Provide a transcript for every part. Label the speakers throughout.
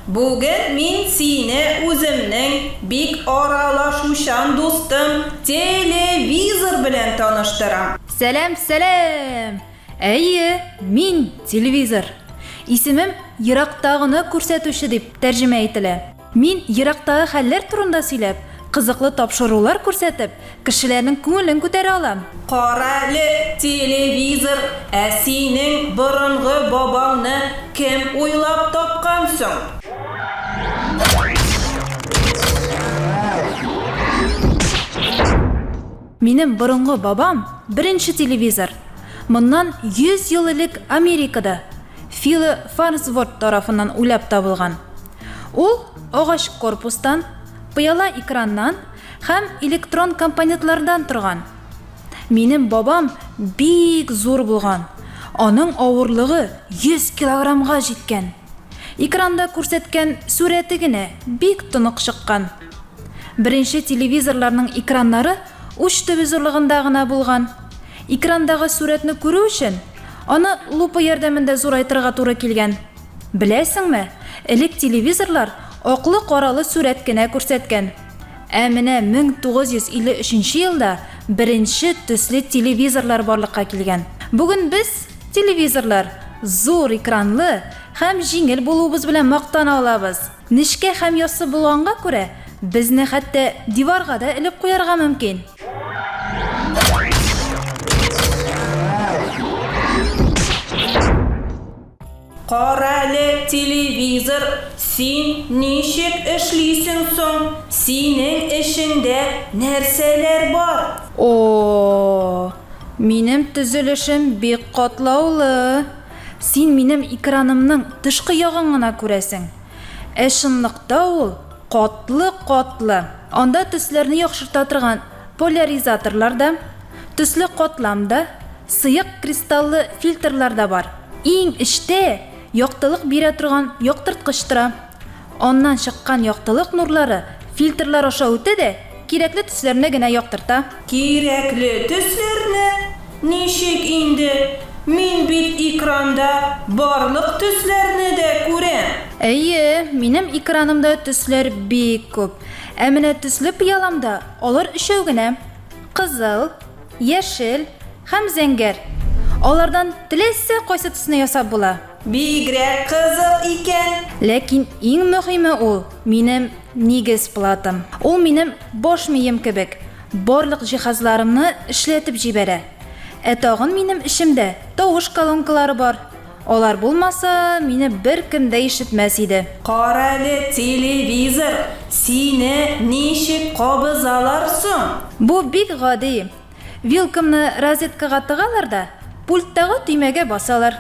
Speaker 1: Bugün min seni özümning bik aralashuvchan do'stim televizor bilan tanishtiram.
Speaker 2: Selam. Min televizor. Ismim yiraqtag'ini ko'rsatuvchi deb tarjima etiladi. Min yiraqtagi hallar turida so'ylab, qiziqli topshiriqlar ko'rsatib, kishilarning ko'nglini ko'tara olaman.
Speaker 1: Qarali televizor, sening burungi bobongni kim o'ylab topqansan?
Speaker 2: Mening burungi babam birinchi televizor. Bundan 100 yil ilk Amerikada Phil Farnsworth tarafidan o'ylab topilgan. U og'ash korpusdan, piyola ekrandan ham elektron komponentlardan turgan. Mening babam bek zo'r bo'lgan. Onun og'irligi 100 kilogramga jetgan. Ekranda ko'rsatgan suratigina bek tiniq chiqqan. Birinchi televizorlarning ekranlari 3 televizorlig'indagina bo'lgan. Ekrandagi suratni ko'rish uchun uni lupa yordamida zo'raytirishga to'g'ri kelgan. Bilasizmi? Ilk televizorlar oqli qorali suratgina ko'rsatgan. Amina 1953-yilda birinchi tusli televizorlar borliqqa kelgan. Bugun biz televizorlar zo'r ekranli ham yengil bo'luvimiz bilan maqtana olamiz. Nishga ham yosi bo'lganga ko'ra, bizni hatto devorga da ilib qo'yarga mumkin.
Speaker 1: Qarali televizor, sen nechik ishlaysan so'ng? Sening ishingda narsalar bor?
Speaker 2: Mening tuzilishim bek qatlovli. Sen mening ekranimning tishqi yog'ini ko'rasan. Shinliqda ul qatli. Onda tuslarni yo'qshirtirgan polarizatorlarda, tusli qatlamda, siyiq kristalli filtrlarda bor. Eng ishda yoqtiliq bera turgan yoqtirtqichdir. Ondan chiqqan yoqtiliq nurlari filtrlar osha o'tadi, kerakli tuslarnigina yoqtirta.
Speaker 1: Kerakli tuslarni? Nechik endi? Men bit ekranda barliq tuslarni da ko'raman.
Speaker 2: Mening ekranimda tuslar bek ko'p. Amina tusli piyolamda ular ishog'ina qizil, yashil ham zangar. Ulardan tilasa qaysi tusni yasab bo'ladi.
Speaker 1: Bigrak qizil ekan.
Speaker 2: Lekin eng muhimi u mening negiz platam. U mening bosh miyim kebek. Barliq jihozlarimni ishlatib jibara. Etog'in mening ishimda tovush kolonkalari bor. Ular bo'lmasa, meni bir kimda eshitmas edi.
Speaker 1: Qarali televizor, seni nechik qobiz olarsan?
Speaker 2: Bu bek g'odiy. Vilkamni rozetkaga tiqalarda pultdagi tuymaga bosalar.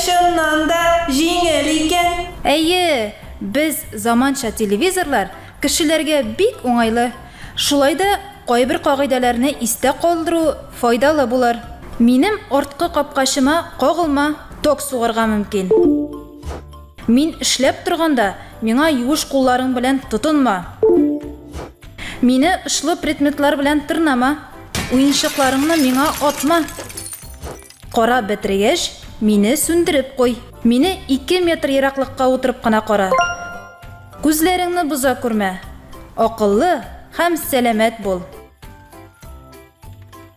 Speaker 1: Shundan da yengil ekan.
Speaker 2: Biz zamoncha televizorlar kishilarga bek o'ng'ayli. Shulayda qo'ybir qoidalarni esda qoldiruv foydali bo'lar. Mening ortqi qopqashima qo'g'ilma, tok sug'irga mumkin. Men ishlab turganda menga yuvish qo'llaring bilan tutunma. Meni ishli predmetlar bilan tirnama. O'yinchoqlaringni menga otma. Qora bitirgach, meni sundirib qo'y. Meni 2 metr yiroqlikqa o'tirib qana qora. Ko'zlaringni buza ko'rma. Aqlli ham salomat bo'l.